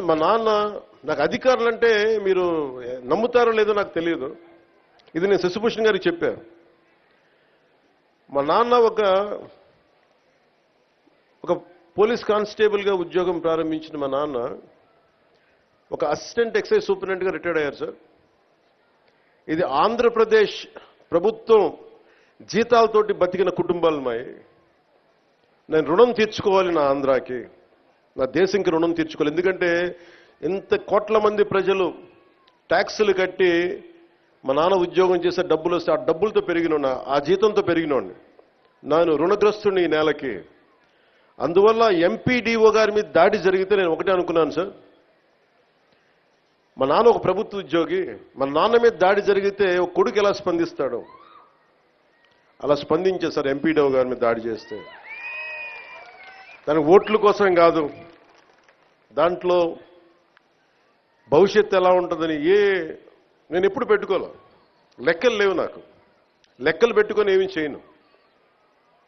మా నాన్న నాకు అధికారులు అంటే మీరు నమ్ముతారో లేదో నాకు తెలియదు. ఇది నేను శశిభూషణ్ గారికి చెప్పాను. మా నాన్న ఒక పోలీస్ కానిస్టేబుల్గా ఉద్యోగం ప్రారంభించిన మా నాన్న ఒక అసిస్టెంట్ ఎక్సైజ్ సూపరింటెండెంట్గా రిటైర్డ్ అయ్యారు సార్. ఇది ఆంధ్రప్రదేశ్ ప్రభుత్వం జీతాలతోటి బతికిన కుటుంబాలు మాయి. నేను రుణం తీర్చుకోవాలి నా ఆంధ్రాకి, నా దేశంకి రుణం తీర్చుకోవాలి. ఎందుకంటే ఇంత కోట్ల మంది ప్రజలు ట్యాక్సులు కట్టి మా నాన్న ఉద్యోగం చేసే డబ్బులు వస్తే ఆ డబ్బులతో పెరిగిన ఆ జీతంతో పెరిగినోడిని నేను రుణగ్రస్తుని ఈ నేలకి. అందువల్ల ఎంపీడీఓ గారి మీద దాడి జరిగితే నేను ఒకటే అనుకున్నాను సార్, మా నాన్న ఒక ప్రభుత్వ ఉద్యోగి, మా నాన్న మీద దాడి జరిగితే ఒక కొడుకు ఎలా స్పందిస్తాడు, అలా స్పందించే సార్ ఎంపీడీఓ గారి మీద దాడి చేస్తే. దానికి ఓట్ల కోసం కాదు, దాంట్లో భవిష్యత్తు ఎలా ఉంటుందని నేను ఎప్పుడు పెట్టుకోలే. లెక్కలు లేవు నాకు, లెక్కలు పెట్టుకొని ఏమీ చేయను.